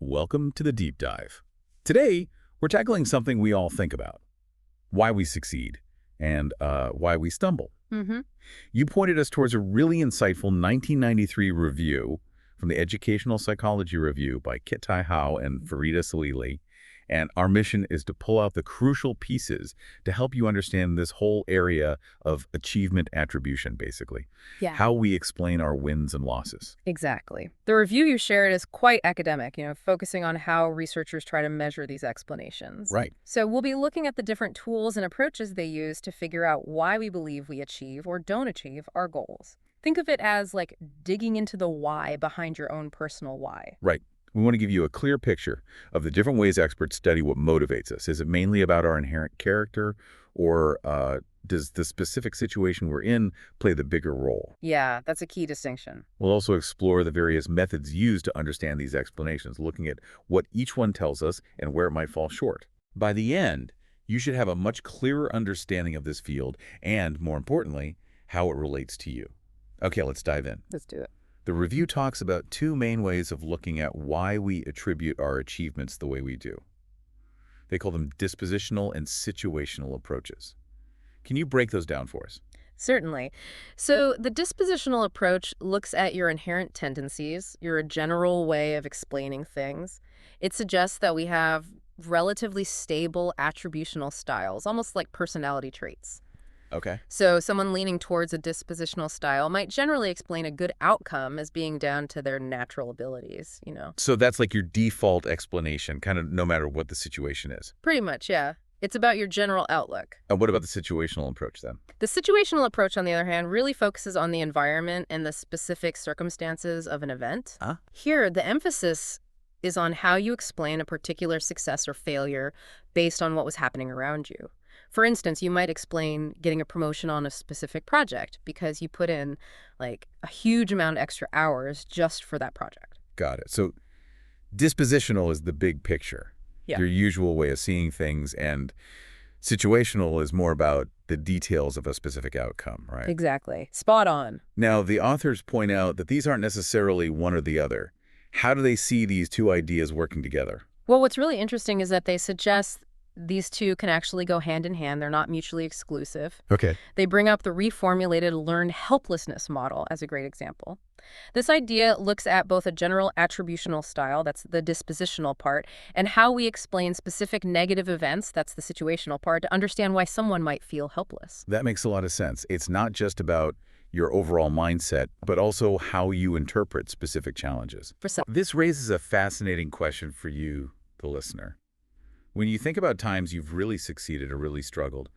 Welcome to the Deep Dive. Today, we're tackling something we all think about: why we succeed and why we stumble. Mm-hmm. You pointed us towards a really insightful 1993 review from the Educational Psychology Review by Kitai Hao and Farida Salili, and our mission is to pull out the crucial pieces to help you understand this whole area of achievement attribution, basically. Yeah. How we explain our wins and losses. Exactly. The review you shared is quite academic, focusing on how researchers try to measure these explanations. Right. So we'll be looking at the different tools and approaches they use to figure out why we believe we achieve or don't achieve our goals. Think of it as like digging into the why behind your own personal why. Right. We want to give you a clear picture of the different ways experts study what motivates us. Is it mainly about our inherent character, or does the specific situation we're in play the bigger role? Yeah, that's a key distinction. We'll also explore the various methods used to understand these explanations, looking at what each one tells us and where it might fall short. By the end, you should have a much clearer understanding of this field and, more importantly, how it relates to you. Okay, let's dive in. Let's do it. The review talks about two main ways of looking at why we attribute our achievements the way we do. They call them dispositional and situational approaches. Can you break those down for us? Certainly. So the dispositional approach looks at your inherent tendencies, your general way of explaining things. It suggests that we have relatively stable attributional styles, almost like personality traits. Okay. So someone leaning towards a dispositional style might generally explain a good outcome as being down to their natural abilities. So that's like your default explanation, kind of no matter what the situation is. Pretty much, yeah. It's about your general outlook. And what about the situational approach then? The situational approach, on the other hand, really focuses on the environment and the specific circumstances of an event. Huh? Here, the emphasis is on how you explain a particular success or failure based on what was happening around you. For instance, you might explain getting a promotion on a specific project because you put in like a huge amount of extra hours just for that project. Got it. So dispositional is the big picture, Yeah. your usual way of seeing things, and situational is more about the details of a specific outcome, right? Exactly. Spot on. Now, the authors point out that these aren't necessarily one or the other. How do they see these two ideas working together? Well, what's really interesting is that they suggest these two can actually go hand in hand. They're not mutually exclusive. Okay. They bring up the reformulated learned helplessness model as a great example. This idea looks at both a general attributional style, that's the dispositional part, and how we explain specific negative events, that's the situational part, to understand why someone might feel helpless. That makes a lot of sense. It's not just about your overall mindset, but also how you interpret specific challenges. For some, This raises a fascinating question for you, the listener. When you think about times you've really succeeded or really struggled,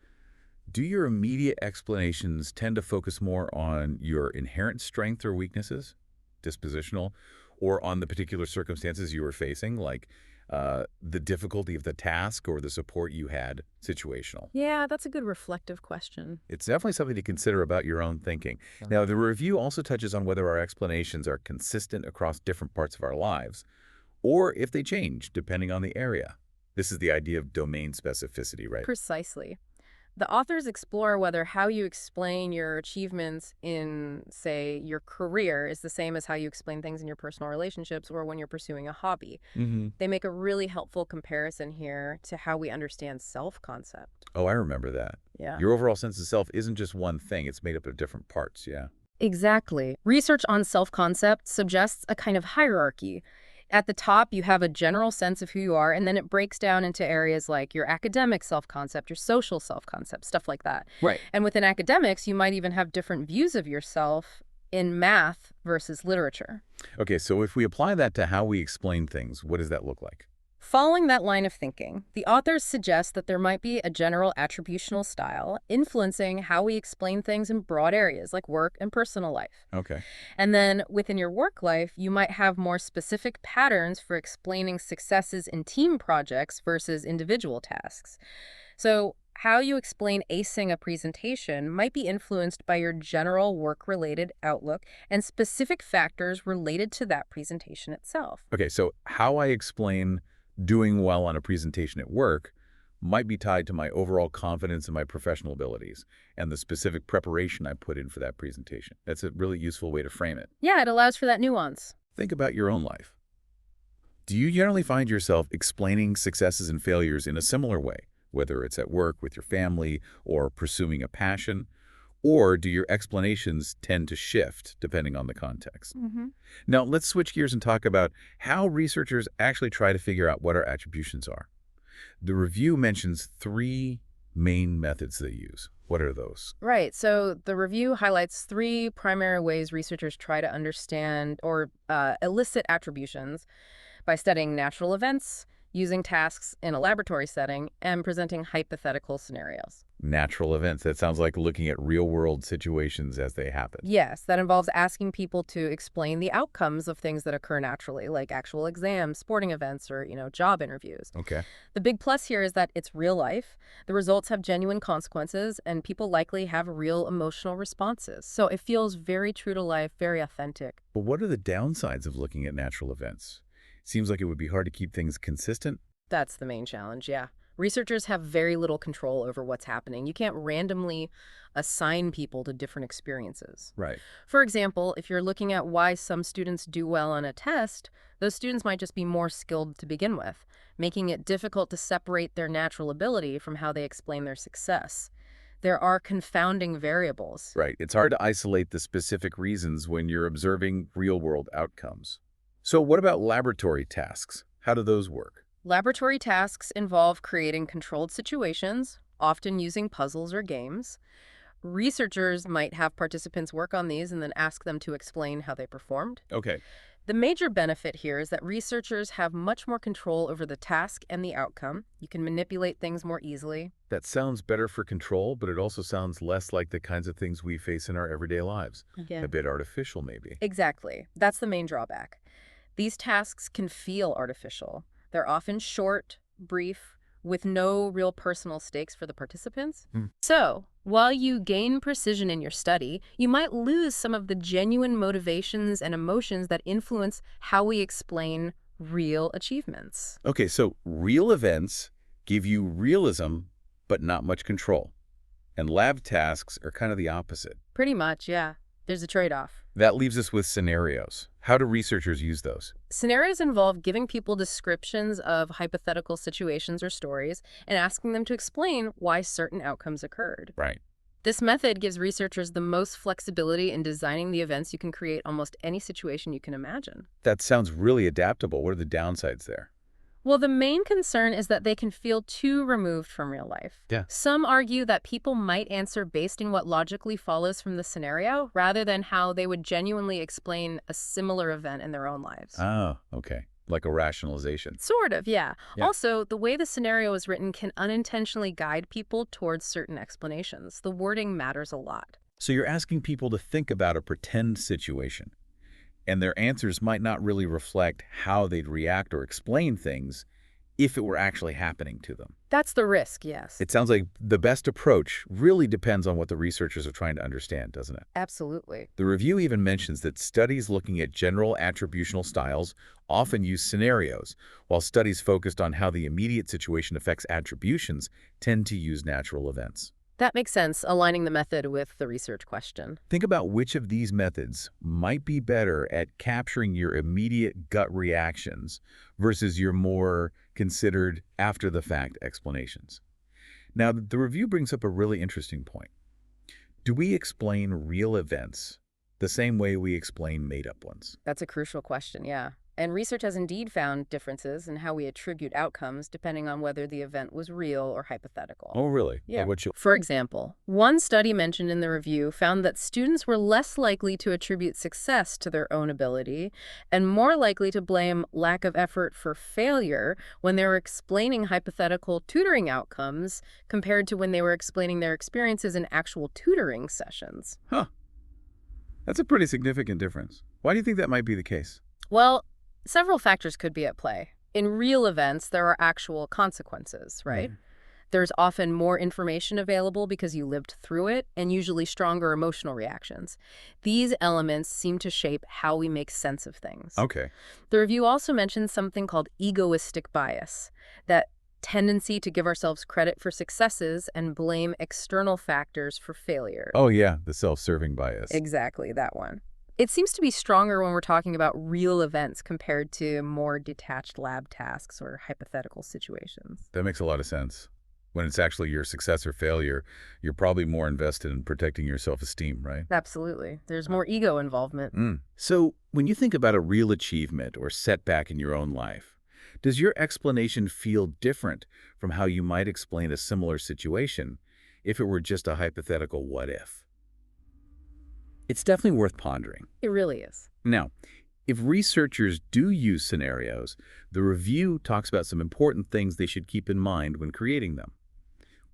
do your immediate explanations tend to focus more on your inherent strength or weaknesses, dispositional, or on the particular circumstances you were facing, like the difficulty of the task or the support you had, situational? yeah, that's a good reflective question. It's definitely something to consider about your own thinking. Now, the review also touches on whether our explanations are consistent across different parts of our lives, or if they change depending on the area. This is the idea of domain specificity, right? Precisely. The authors explore whether how you explain your achievements in, say, your career is the same as how you explain things in your personal relationships or when you're pursuing a hobby. Mm-hmm. They make a really helpful comparison here to how we understand self-concept. Oh, I remember that. Yeah. Your overall sense of self isn't just one thing. It's made up of different parts, yeah. Exactly. Research on self-concept suggests a kind of hierarchy. At the top, you have a general sense of who you are, and then it breaks down into areas like your academic self-concept, your social self-concept, stuff like that. Right. And within academics, you might even have different views of yourself in math versus literature. Okay, so if we apply that to how we explain things, what does that look like? Following that line of thinking, the authors suggest that there might be a general attributional style influencing how we explain things in broad areas like work and personal life. Okay. And then within your work life, you might have more specific patterns for explaining successes in team projects versus individual tasks. So how you explain acing a presentation might be influenced by your general work-related outlook and specific factors related to that presentation itself. Okay, so how I explain doing well on a presentation at work might be tied to my overall confidence in my professional abilities and the specific preparation I put in for that presentation. That's a really useful way to frame it. Yeah, it allows for that nuance. Think about your own life. Do you generally find yourself explaining successes and failures in a similar way, whether it's at work, with your family, or pursuing a passion? Or do your explanations tend to shift depending on the context? Now, let's switch gears and talk about how researchers actually try to figure out what our attributions are. The review mentions three main methods they use. What are those? Right. So the review highlights three primary ways researchers try to understand or elicit attributions by studying natural events, using tasks in a laboratory setting, and presenting hypothetical scenarios. Natural events. That sounds like looking at real-world situations as they happen. Yes, that involves asking people to explain the outcomes of things that occur naturally, like actual exams, sporting events, or, job interviews. Okay. The big plus here is that it's real life, the results have genuine consequences, and people likely have real emotional responses. So it feels very true to life, very authentic. But what are the downsides of looking at natural events? Seems like it would be hard to keep things consistent. That's the main challenge, yeah. Researchers have very little control over what's happening. You can't randomly assign people to different experiences. Right. For example, if you're looking at why some students do well on a test, those students might just be more skilled to begin with, making it difficult to separate their natural ability from how they explain their success. There are confounding variables. Right. It's hard to isolate the specific reasons when you're observing real-world outcomes. So what about laboratory tasks? How do those work? Laboratory tasks involve creating controlled situations, often using puzzles or games. Researchers might have participants work on these and then ask them to explain how they performed. Okay. The major benefit here is that researchers have much more control over the task and the outcome. You can manipulate things more easily. That sounds better for control, but it also sounds less like the kinds of things we face in our everyday lives. Yeah. A bit artificial, maybe. Exactly. That's the main drawback. These tasks can feel artificial. They're often short, brief, with no real personal stakes for the participants. So, while you gain precision in your study, you might lose some of the genuine motivations and emotions that influence how we explain real achievements. Okay, so real events give you realism, but not much control. And lab tasks are kind of the opposite. Pretty much, yeah. There's a trade-off. That leaves us with scenarios. How do researchers use those? Scenarios involve giving people descriptions of hypothetical situations or stories and asking them to explain why certain outcomes occurred. Right. This method gives researchers the most flexibility in designing the events you can create almost any situation you can imagine. That sounds really adaptable. What are the downsides there? Well, the main concern is that they can feel too removed from real life. Yeah. Some argue that people might answer based on what logically follows from the scenario rather than how they would genuinely explain a similar event in their own lives. Oh, okay. Like a rationalization. Sort of, yeah. Yeah. Also, the way the scenario is written can unintentionally guide people towards certain explanations. The wording matters a lot. So you're asking people to think about a pretend situation, and their answers might not really reflect how they'd react or explain things if it were actually happening to them. That's the risk, yes. It sounds like the best approach really depends on what the researchers are trying to understand, doesn't it? Absolutely. The review even mentions that studies looking at general attributional styles often use scenarios, while studies focused on how the immediate situation affects attributions tend to use natural events. That makes sense, aligning the method with the research question. Think about which of these methods might be better at capturing your immediate gut reactions versus your more considered after-the-fact explanations. Now, the review brings up a really interesting point. Do we explain real events the same way we explain made-up ones? That's a crucial question, yeah. And research has indeed found differences in how we attribute outcomes depending on whether the event was real or hypothetical. Oh, really? Yeah. Like For example, one study mentioned in the review found that students were less likely to attribute success to their own ability and more likely to blame lack of effort for failure when they were explaining hypothetical tutoring outcomes compared to when they were explaining their experiences in actual tutoring sessions. Huh. That's a pretty significant difference. Why do you think that might be the case? Well, several factors could be at play. In real events, there are actual consequences, right? There's often more information available because you lived through it, and usually stronger emotional reactions. These elements seem to shape how we make sense of things. Okay. The review also mentions something called egoistic bias, that tendency to give ourselves credit for successes and blame external factors for failure. Oh, yeah, the self-serving bias. Exactly, that one. It seems to be stronger when we're talking about real events compared to more detached lab tasks or hypothetical situations. That makes a lot of sense. When it's actually your success or failure, you're probably more invested in protecting your self-esteem, right? Absolutely. There's more ego involvement. So, when you think about a real achievement or setback in your own life, does your explanation feel different from how you might explain a similar situation if it were just a hypothetical what if? It's definitely worth pondering. It really is. Now, if researchers do use scenarios, the review talks about some important things they should keep in mind when creating them.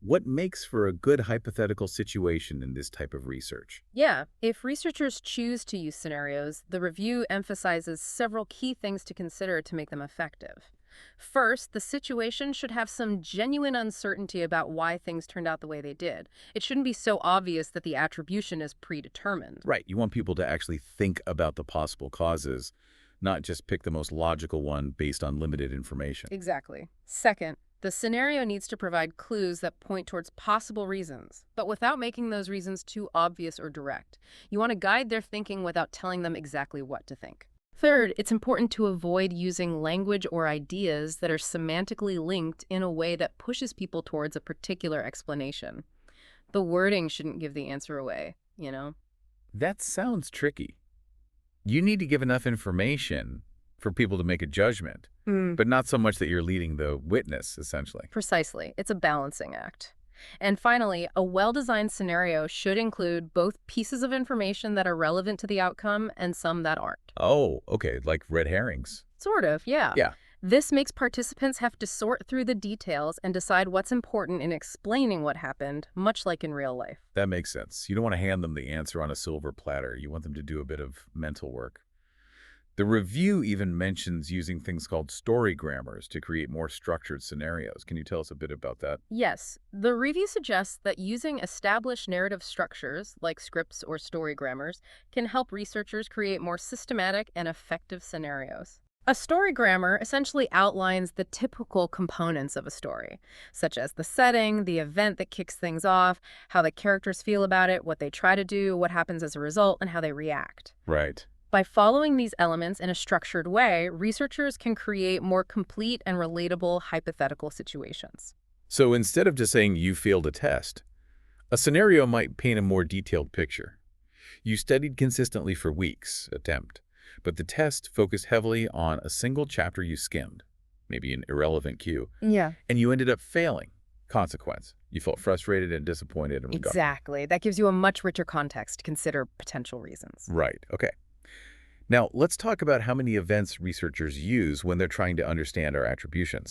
What makes for a good hypothetical situation in this type of research? Yeah, if researchers choose to use scenarios, the review emphasizes several key things to consider to make them effective. First, the situation should have some genuine uncertainty about why things turned out the way they did. It shouldn't be so obvious that the attribution is predetermined. Right, you want people to actually think about the possible causes, not just pick the most logical one based on limited information. Exactly. Second, the scenario needs to provide clues that point towards possible reasons, but without making those reasons too obvious or direct. You want to guide their thinking without telling them exactly what to think. Third, it's important to avoid using language or ideas that are semantically linked in a way that pushes people towards a particular explanation. The wording shouldn't give the answer away, you know? That sounds tricky. You need to give enough information for people to make a judgment, but not so much that you're leading the witness, essentially. Precisely. It's a balancing act. And finally, a well-designed scenario should include both pieces of information that are relevant to the outcome and some that aren't. Oh, okay, like red herrings. Sort of, yeah. Yeah. This makes participants have to sort through the details and decide what's important in explaining what happened, much like in real life. That makes sense. You don't want to hand them the answer on a silver platter. You want them to do a bit of mental work. The review even mentions using things called story grammars to create more structured scenarios. Can you tell us a bit about that? Yes, the review suggests that using established narrative structures, like scripts or story grammars, can help researchers create more systematic and effective scenarios. A story grammar essentially outlines the typical components of a story, such as the setting, the event that kicks things off, how the characters feel about it, what they try to do, what happens as a result, and how they react. Right. By following these elements in a structured way, researchers can create more complete and relatable hypothetical situations. So instead of just saying you failed a test, a scenario might paint a more detailed picture. You studied consistently for weeks, but the test focused heavily on a single chapter you skimmed, maybe an irrelevant cue, Yeah. and you ended up failing. Consequence. You felt frustrated and disappointed. Exactly. That gives you a much richer context to consider potential reasons. Right. Okay. Now, let's talk about how many events researchers use when they're trying to understand our attributions.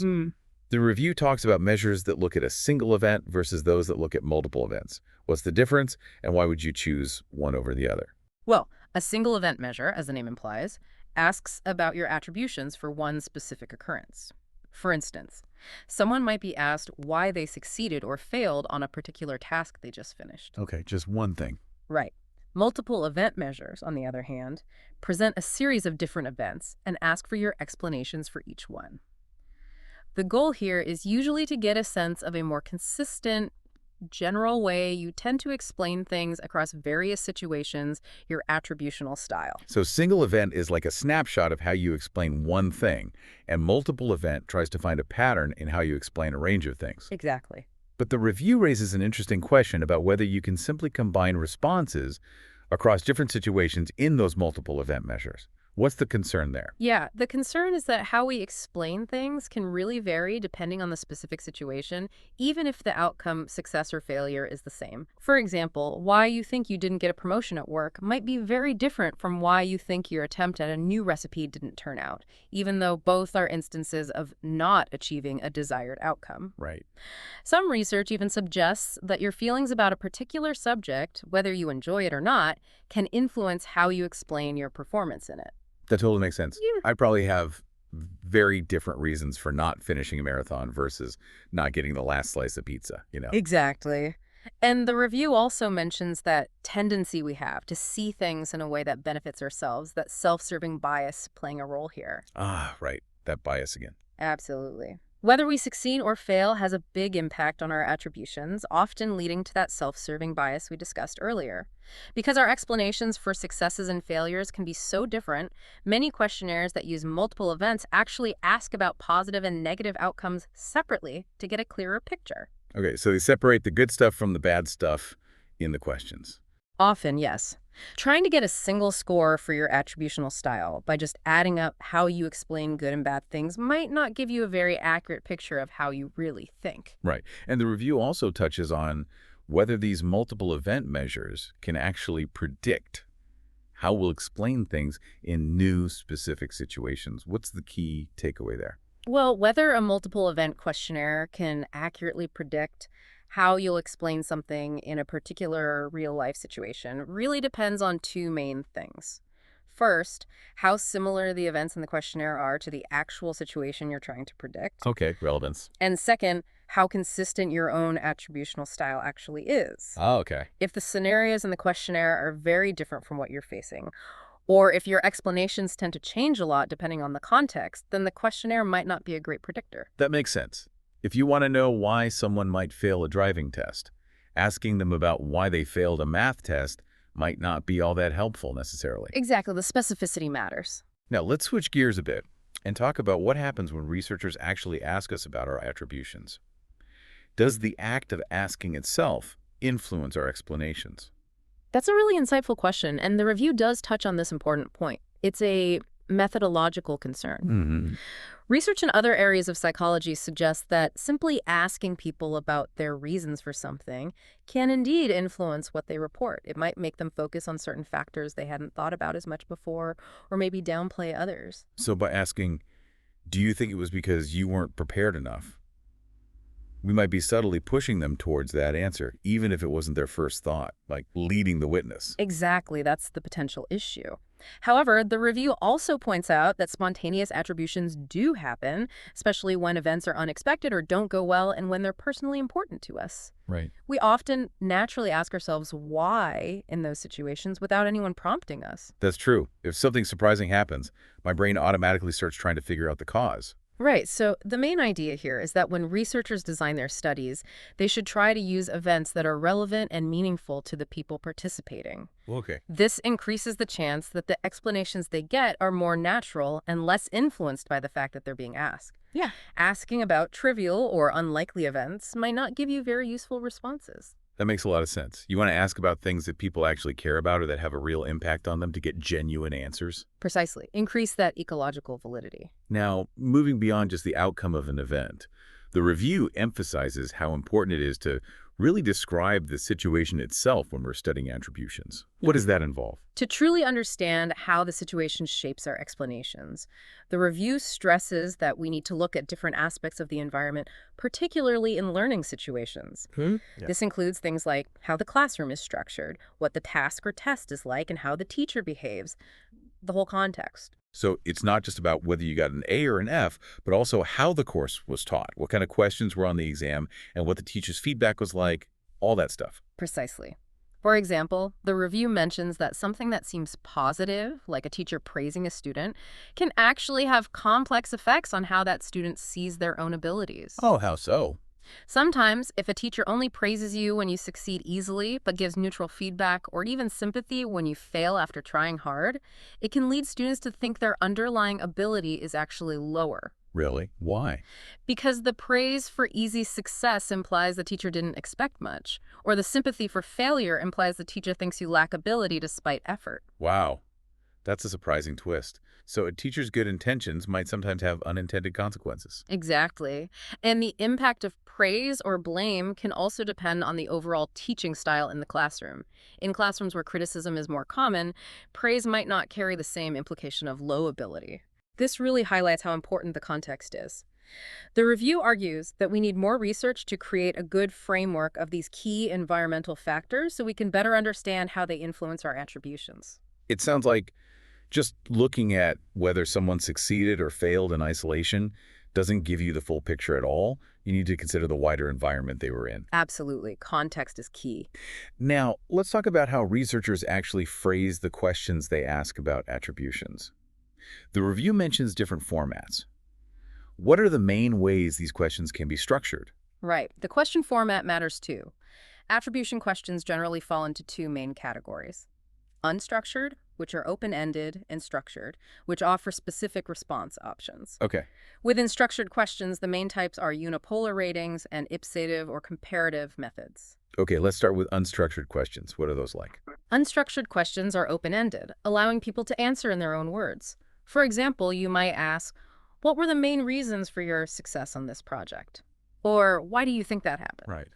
The review talks about measures that look at a single event versus those that look at multiple events. What's the difference, and why would you choose one over the other? Well, a single event measure, as the name implies, asks about your attributions for one specific occurrence. For instance, someone might be asked why they succeeded or failed on a particular task they just finished. Okay, just one thing. Right. Multiple event measures, on the other hand, present a series of different events and ask for your explanations for each one. The goal here is usually to get a sense of a more consistent, general way you tend to explain things across various situations, your attributional style. So single event is like a snapshot of how you explain one thing, and multiple event tries to find a pattern in how you explain a range of things. Exactly. But the review raises an interesting question about whether you can simply combine responses across different situations in those multiple event measures. What's the concern there? Yeah, the concern is that how we explain things can really vary depending on the specific situation, even if the outcome, success or failure, is the same. For example, why you think you didn't get a promotion at work might be very different from why you think your attempt at a new recipe didn't turn out, even though both are instances of not achieving a desired outcome. Right. Some research even suggests that your feelings about a particular subject, whether you enjoy it or not, can influence how you explain your performance in it. That totally makes sense. Yeah. I probably have very different reasons for not finishing a marathon versus not getting the last slice of pizza, Exactly. And the review also mentions that tendency we have to see things in a way that benefits ourselves, that self-serving bias playing a role here. Ah, right. That bias again. Absolutely. Whether we succeed or fail has a big impact on our attributions, often leading to that self-serving bias we discussed earlier. Because our explanations for successes and failures can be so different, many questionnaires that use multiple events actually ask about positive and negative outcomes separately to get a clearer picture. Okay, so they separate the good stuff from the bad stuff in the questions. Often, yes. Trying to get a single score for your attributional style by just adding up how you explain good and bad things might not give you a very accurate picture of how you really think. Right. And the review also touches on whether these multiple event measures can actually predict how we'll explain things in new specific situations. What's the key takeaway there? Well, whether a multiple event questionnaire can accurately predict how you'll explain something in a particular real-life situation really depends on two main things. First, how similar the events in the questionnaire are to the actual situation you're trying to predict. Okay, relevance. And second, how consistent your own attributional style actually is. Oh, okay. If the scenarios in the questionnaire are very different from what you're facing, or if your explanations tend to change a lot depending on the context, then the questionnaire might not be a great predictor. That makes sense. If you want to know why someone might fail a driving test, asking them about why they failed a math test might not be all that helpful necessarily. Exactly, the specificity matters. Now, let's switch gears a bit and talk about what happens when researchers actually ask us about our attributions. Does the act of asking itself influence our explanations? That's a really insightful question, and the review does touch on this important point. It's a methodological concern. Mm-hmm. Research in other areas of psychology suggests that simply asking people about their reasons for something can indeed influence what they report. It might make them focus on certain factors they hadn't thought about as much before, or maybe downplay others. So by asking, do you think it was because you weren't prepared enough? We might be subtly pushing them towards that answer, even if it wasn't their first thought, like leading the witness. Exactly, that's the potential issue. However, the review also points out that spontaneous attributions do happen, especially when events are unexpected or don't go well and when they're personally important to us. Right. We often naturally ask ourselves why in those situations without anyone prompting us. That's true. If something surprising happens, my brain automatically starts trying to figure out the cause. Right, so the main idea here is that when researchers design their studies, they should try to use events that are relevant and meaningful to the people participating. Okay. This increases the chance that the explanations they get are more natural and less influenced by the fact that they're being asked. Yeah. Asking about trivial or unlikely events might not give you very useful responses. That makes a lot of sense. You want to ask about things that people actually care about or that have a real impact on them to get genuine answers. Precisely. Increase that ecological validity. Now, moving beyond just the outcome of an event, the review emphasizes how important it is to really describe the situation itself when we're studying attributions. What does that involve? To truly understand how the situation shapes our explanations, the review stresses that we need to look at different aspects of the environment, particularly in learning situations. Yeah. This includes things like how the classroom is structured, what the task or test is like, and how the teacher behaves, the whole context. So it's not just about whether you got an A or an F, but also how the course was taught, what kind of questions were on the exam, and what the teacher's feedback was like, all that stuff. Precisely. For example, the review mentions that something that seems positive, like a teacher praising a student, can actually have complex effects on how that student sees their own abilities. Oh, how so? Sometimes, if a teacher only praises you when you succeed easily, but gives neutral feedback or even sympathy when you fail after trying hard, it can lead students to think their underlying ability is actually lower. Really? Why? Because the praise for easy success implies the teacher didn't expect much, or the sympathy for failure implies the teacher thinks you lack ability despite effort. Wow. That's a surprising twist. So a teacher's good intentions might sometimes have unintended consequences. Exactly. And the impact of praise or blame can also depend on the overall teaching style in the classroom. In classrooms where criticism is more common, praise might not carry the same implication of low ability. This really highlights how important the context is. The review argues that we need more research to create a good framework of these key environmental factors so we can better understand how they influence our attributions. It sounds like just looking at whether someone succeeded or failed in isolation doesn't give you the full picture at all. You need to consider the wider environment they were in. Absolutely. Context is key. Now, let's talk about how researchers actually phrase the questions they ask about attributions. The review mentions different formats. What are the main ways these questions can be structured? Right. The question format matters too. Attribution questions generally fall into two main categories. Unstructured, which are open-ended, and structured, which offer specific response options. Okay. Within structured questions, the main types are unipolar ratings and ipsative or comparative methods. Okay, let's start with unstructured questions. What are those like? Unstructured questions are open-ended, allowing people to answer in their own words. For example, you might ask, what were the main reasons for your success on this project? Or why do you think that happened? Right.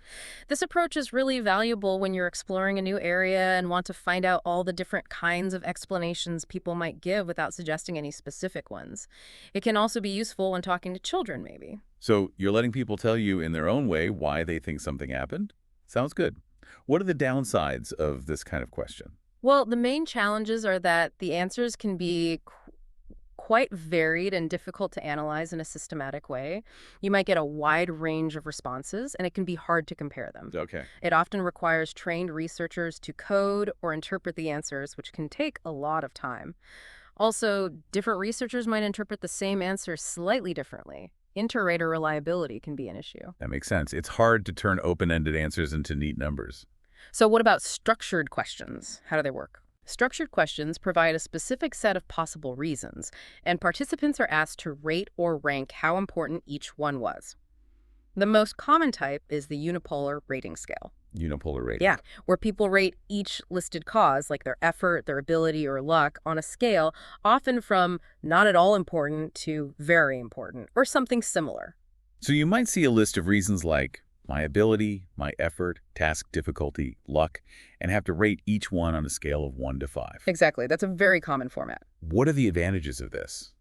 This approach is really valuable when you're exploring a new area and want to find out all the different kinds of explanations people might give without suggesting any specific ones. It can also be useful when talking to children, maybe. So you're letting people tell you in their own way why they think something happened? Sounds good. What are the downsides of this kind of question? Well, the main challenges are that the answers can be quite varied and difficult to analyze in a systematic way. You might get a wide range of responses, and it can be hard to compare them. Okay. It often requires trained researchers to code or interpret the answers, which can take a lot of time. Also, different researchers might interpret the same answer slightly differently. Inter-rater reliability can be an issue. That makes sense. It's hard to turn open-ended answers into neat numbers. So what about structured questions? How do they work? Structured questions provide a specific set of possible reasons, and participants are asked to rate or rank how important each one was. The most common type is the unipolar rating scale. Unipolar rating. Yeah, where people rate each listed cause, like their effort, their ability, or luck, on a scale, often from not at all important to very important, or something similar. So you might see a list of reasons like my ability, my effort, task difficulty, luck, and have to rate each one on a scale of 1 to 5. Exactly, that's a very common format. What are the advantages of this?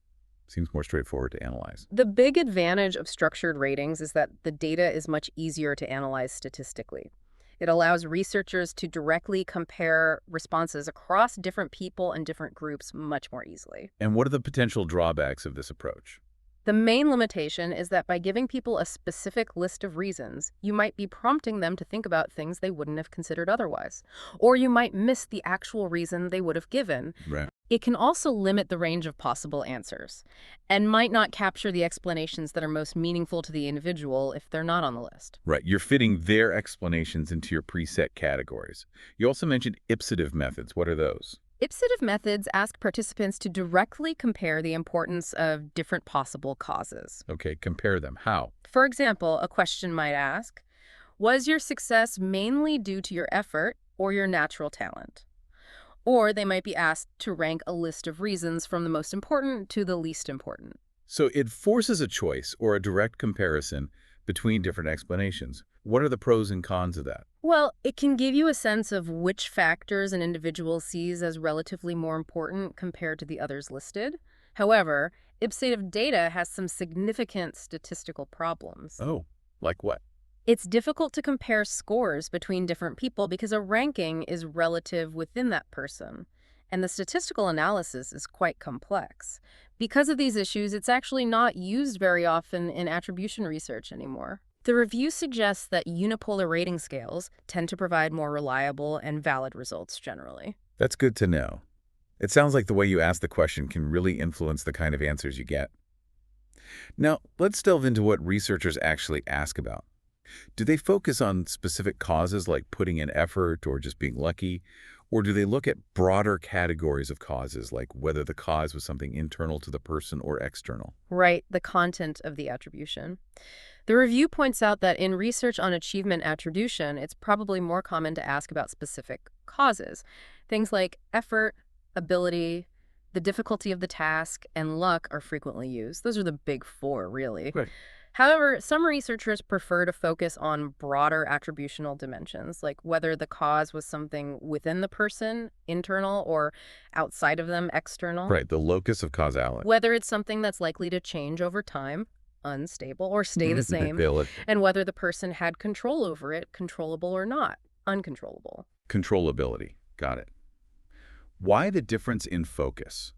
Seems more straightforward to analyze. The big advantage of structured ratings is that the data is much easier to analyze statistically. It allows researchers to directly compare responses across different people and different groups much more easily. And what are the potential drawbacks of this approach? The main limitation is that by giving people a specific list of reasons, you might be prompting them to think about things they wouldn't have considered otherwise. Or you might miss the actual reason they would have given. Right. It can also limit the range of possible answers, and might not capture the explanations that are most meaningful to the individual if they're not on the list. Right. You're fitting their explanations into your preset categories. You also mentioned ipsative methods. What are those? Ipsative methods ask participants to directly compare the importance of different possible causes. Okay, compare them. How? For example, a question might ask, was your success mainly due to your effort or your natural talent? Or they might be asked to rank a list of reasons from the most important to the least important. So it forces a choice or a direct comparison between different explanations. What are the pros and cons of that? Well, it can give you a sense of which factors an individual sees as relatively more important compared to the others listed. However, ipsative data has some significant statistical problems. Oh, like what? It's difficult to compare scores between different people because a ranking is relative within that person, and the statistical analysis is quite complex. Because of these issues, it's actually not used very often in attribution research anymore. The review suggests that unipolar rating scales tend to provide more reliable and valid results generally. That's good to know. It sounds like the way you ask the question can really influence the kind of answers you get. Now, let's delve into what researchers actually ask about. Do they focus on specific causes like putting in effort or just being lucky? Or do they look at broader categories of causes like whether the cause was something internal to the person or external? Right, the content of the attribution. The review points out that in research on achievement attribution, it's probably more common to ask about specific causes. Things like effort, ability, the difficulty of the task, and luck are frequently used. Those are the big four, really. Right. However, some researchers prefer to focus on broader attributional dimensions, like whether the cause was something within the person, internal, or outside of them, external. Right, the locus of causality. Whether it's something that's likely to change over time, unstable, or stay the same, Ability. and whether the person had control over it, controllable or not, uncontrollable. Controllability. Got it. Why the difference in focus?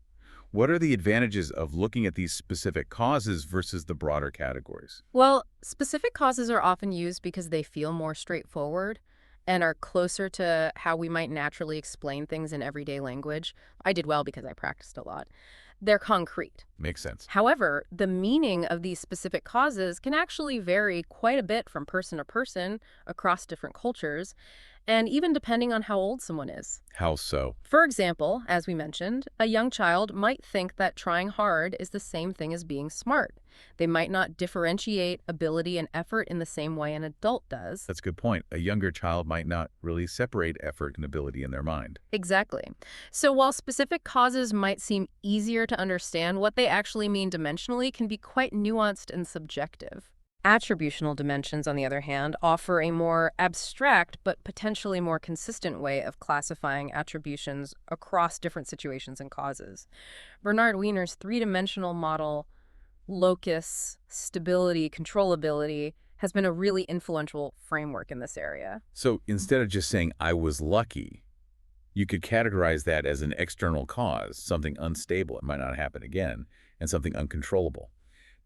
What are the advantages of looking at these specific causes versus the broader categories? Well, specific causes are often used because they feel more straightforward and are closer to how we might naturally explain things in everyday language. I did well because I practiced a lot. They're concrete. Makes sense. However, the meaning of these specific causes can actually vary quite a bit from person to person across different cultures, and even depending on how old someone is. How so? For example, as we mentioned, a young child might think that trying hard is the same thing as being smart. They might not differentiate ability and effort in the same way an adult does. That's a good point. A younger child might not really separate effort and ability in their mind. Exactly. So while specific causes might seem easier to understand, what they actually mean dimensionally can be quite nuanced and subjective. Attributional dimensions, on the other hand, offer a more abstract but potentially more consistent way of classifying attributions across different situations and causes. Bernard Wiener's three-dimensional model, locus, stability, controllability, has been a really influential framework in this area. So instead of just saying, I was lucky, you could categorize that as an external cause, something unstable, it might not happen again, and something uncontrollable.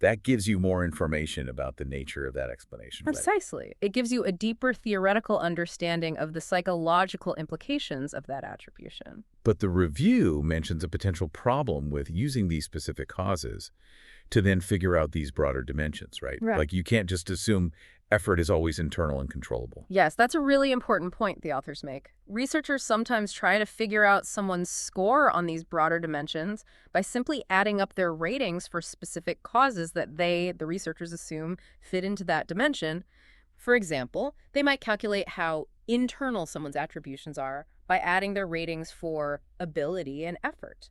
That gives you more information about the nature of that explanation. Right? Precisely. It gives you a deeper theoretical understanding of the psychological implications of that attribution. But the review mentions a potential problem with using these specific causes to then figure out these broader dimensions, right? Right. Like you can't just assume effort is always internal and controllable. Yes, that's a really important point the authors make. Researchers sometimes try to figure out someone's score on these broader dimensions by simply adding up their ratings for specific causes that the researchers, assume fit into that dimension. For example, they might calculate how internal someone's attributions are by adding their ratings for ability and effort.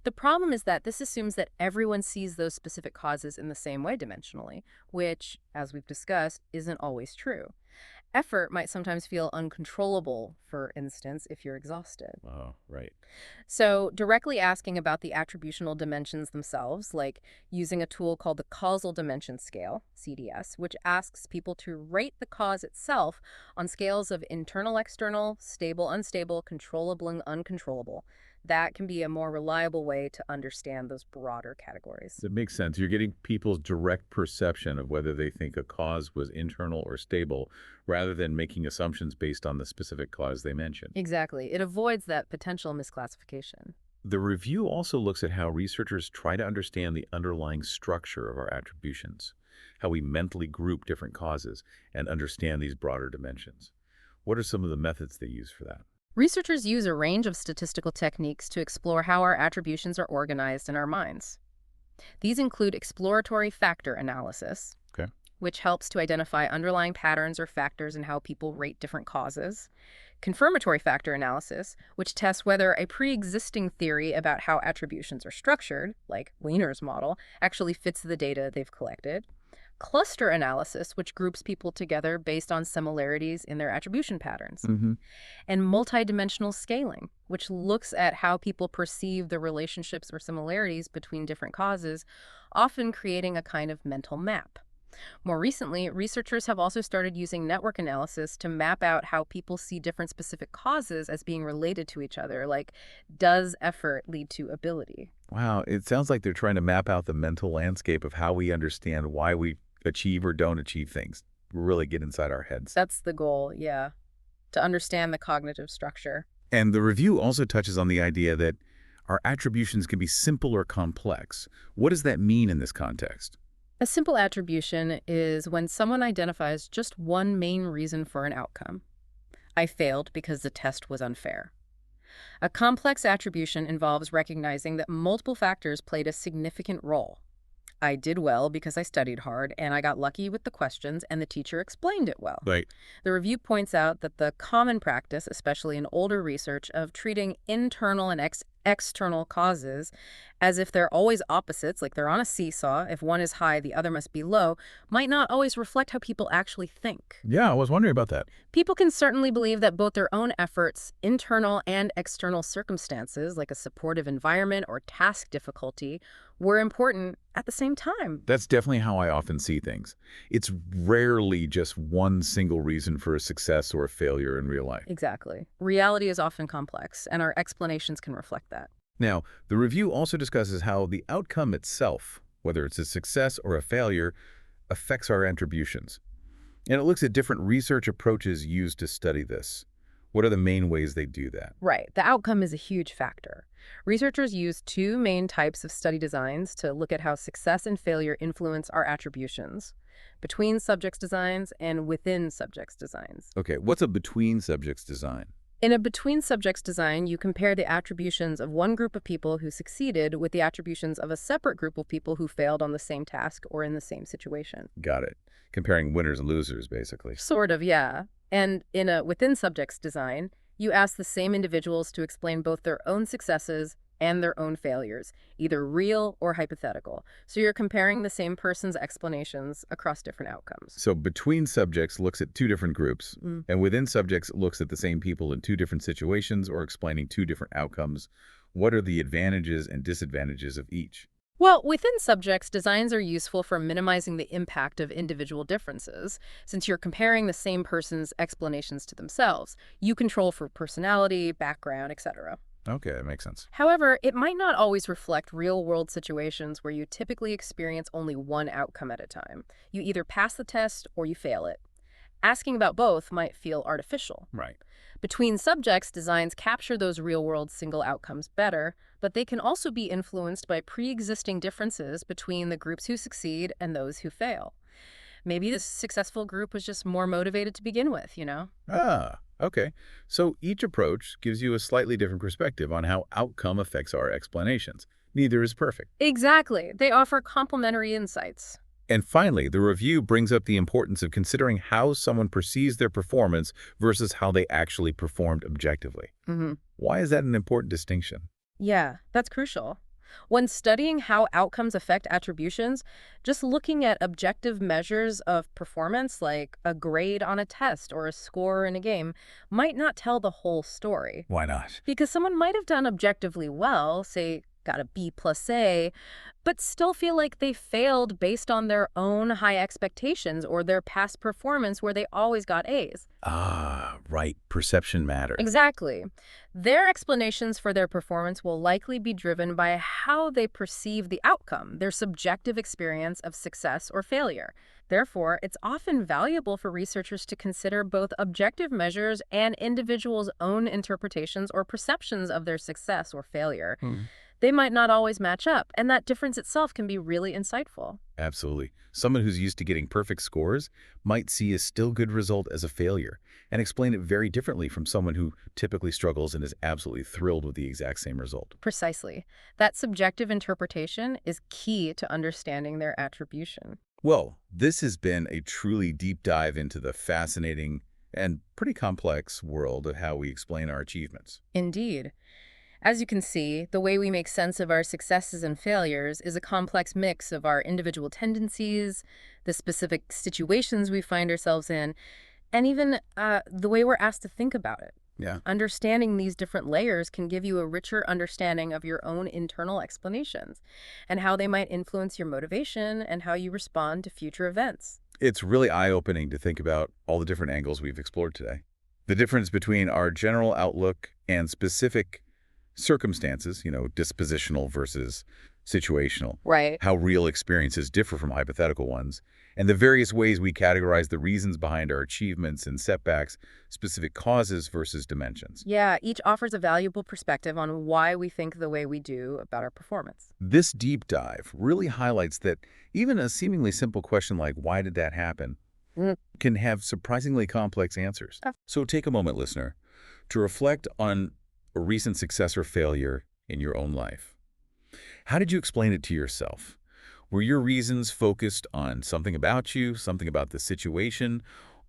The problem is that this assumes that everyone sees those specific causes in the same way dimensionally, which, as we've discussed, isn't always true. Effort might sometimes feel uncontrollable, for instance, if you're exhausted. Oh, right. So directly asking about the attributional dimensions themselves, like using a tool called the Causal Dimension Scale, CDS, which asks people to rate the cause itself on scales of internal, external, stable, unstable, controllable, and uncontrollable. That can be a more reliable way to understand those broader categories. That makes sense. You're getting people's direct perception of whether they think a cause was internal or stable, rather than making assumptions based on the specific cause they mentioned. Exactly. It avoids that potential misclassification. The review also looks at how researchers try to understand the underlying structure of our attributions, how we mentally group different causes and understand these broader dimensions. What are some of the methods they use for that? Researchers use a range of statistical techniques to explore how our attributions are organized in our minds. These include exploratory factor analysis, Okay. which helps to identify underlying patterns or factors in how people rate different causes, confirmatory factor analysis, which tests whether a pre-existing theory about how attributions are structured, like Wiener's model, actually fits the data they've collected, cluster analysis, which groups people together based on similarities in their attribution patterns, and multidimensional scaling, which looks at how people perceive the relationships or similarities between different causes, often creating a kind of mental map. More recently, researchers have also started using network analysis to map out how people see different specific causes as being related to each other, like, does effort lead to ability? Wow, it sounds like they're trying to map out the mental landscape of how we understand why we achieve or don't achieve things. Really get inside our heads. That's the goal, yeah, to understand the cognitive structure. And the review also touches on the idea that our attributions can be simple or complex. What does that mean in this context? A simple attribution is when someone identifies just one main reason for an outcome. I failed because the test was unfair. A complex attribution involves recognizing that multiple factors played a significant role. I did well because I studied hard, and I got lucky with the questions, and the teacher explained it well. Right. The review points out that the common practice, especially in older research, of treating internal and external causes as if they're always opposites, like they're on a seesaw, if one is high, the other must be low, might not always reflect how people actually think. Yeah, I was wondering about that. People can certainly believe that both their own efforts, internal and external circumstances, like a supportive environment or task difficulty, were important at the same time. That's definitely how I often see things. It's rarely just one single reason for a success or a failure in real life. Exactly. Reality is often complex, and our explanations can reflect that. Now, the review also discusses how the outcome itself, whether it's a success or a failure, affects our attributions. And it looks at different research approaches used to study this. What are the main ways they do that? Right. The outcome is a huge factor. Researchers use two main types of study designs to look at how success and failure influence our attributions: between subjects designs and within subjects designs. Okay, what's a between subjects design? In a between subjects design, you compare the attributions of one group of people who succeeded with the attributions of a separate group of people who failed on the same task or in the same situation. Got it. Comparing winners and losers, basically. Sort of, yeah. And in a within subjects design, you ask the same individuals to explain both their own successes and their own failures, either real or hypothetical. So you're comparing the same person's explanations across different outcomes. So between subjects looks at two different groups, and within subjects looks at the same people in two different situations or explaining two different outcomes. What are the advantages and disadvantages of each? Well, within subjects, designs are useful for minimizing the impact of individual differences. Since you're comparing the same person's explanations to themselves, you control for personality, background, etc. Okay, that makes sense. However, it might not always reflect real-world situations where you typically experience only one outcome at a time. You either pass the test or you fail it. Asking about both might feel artificial. Right. Between subjects, designs capture those real-world single outcomes better, but they can also be influenced by pre-existing differences between the groups who succeed and those who fail. Maybe this successful group was just more motivated to begin with, you know? Ah, okay. So each approach gives you a slightly different perspective on how outcome affects our explanations. Neither is perfect. Exactly. They offer complementary insights. And finally, the review brings up the importance of considering how someone perceives their performance versus how they actually performed objectively. Why is that an important distinction? Yeah, that's crucial. When studying how outcomes affect attributions, just looking at objective measures of performance, like a grade on a test or a score in a game, might not tell the whole story. Why not? Because someone might have done objectively well, say, got a B+A, but still feel like they failed based on their own high expectations or their past performance where they always got A's. Ah, right. Perception matters. Exactly. Their explanations for their performance will likely be driven by how they perceive the outcome, their subjective experience of success or failure. Therefore, it's often valuable for researchers to consider both objective measures and individuals' own interpretations or perceptions of their success or failure. They might not always match up, and that difference itself can be really insightful. Absolutely. Someone who's used to getting perfect scores might see a still good result as a failure and explain it very differently from someone who typically struggles and is absolutely thrilled with the exact same result. Precisely. That subjective interpretation is key to understanding their attribution. Well, this has been a truly deep dive into the fascinating and pretty complex world of how we explain our achievements. Indeed. As you can see, the way we make sense of our successes and failures is a complex mix of our individual tendencies, the specific situations we find ourselves in, and even the way we're asked to think about it. Yeah. Understanding these different layers can give you a richer understanding of your own internal explanations and how they might influence your motivation and how you respond to future events. It's really eye-opening to think about all the different angles we've explored today. The difference between our general outlook and specific circumstances, dispositional versus situational. Right. How real experiences differ from hypothetical ones, and the various ways we categorize the reasons behind our achievements and setbacks, specific causes versus dimensions. Yeah, each offers a valuable perspective on why we think the way we do about our performance. This deep dive really highlights that even a seemingly simple question like, why did that happen, can have surprisingly complex answers. So take a moment, listener, to reflect on a recent success or failure in your own life. How did you explain it to yourself? Were your reasons focused on something about you, something about the situation,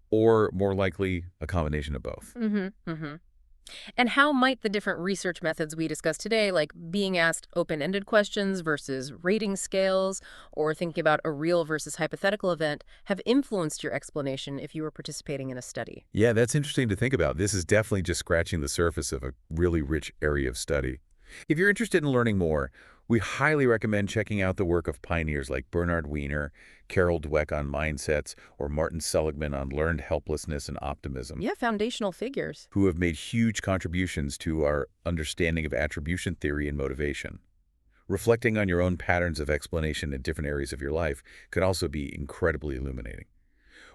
or more likely a combination of both? And how might the different research methods we discussed today, like being asked open-ended questions versus rating scales, or thinking about a real versus hypothetical event, have influenced your explanation if you were participating in a study? Yeah, that's interesting to think about. This is definitely just scratching the surface of a really rich area of study. If you're interested in learning more, we highly recommend checking out the work of pioneers like Bernard Wiener, Carol Dweck on mindsets, or Martin Seligman on learned helplessness and optimism. Yeah, foundational figures. Who have made huge contributions to our understanding of attribution theory and motivation. Reflecting on your own patterns of explanation in different areas of your life can also be incredibly illuminating.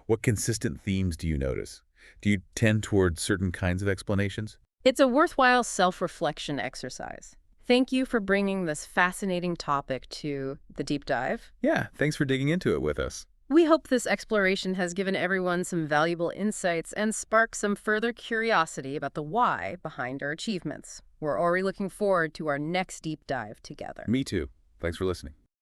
What consistent themes do you notice? Do you tend toward certain kinds of explanations? It's a worthwhile self-reflection exercise. Thank you for bringing this fascinating topic to the deep dive. Yeah, thanks for digging into it with us. We hope this exploration has given everyone some valuable insights and sparked some further curiosity about the why behind our achievements. We're already looking forward to our next deep dive together. Me too. Thanks for listening.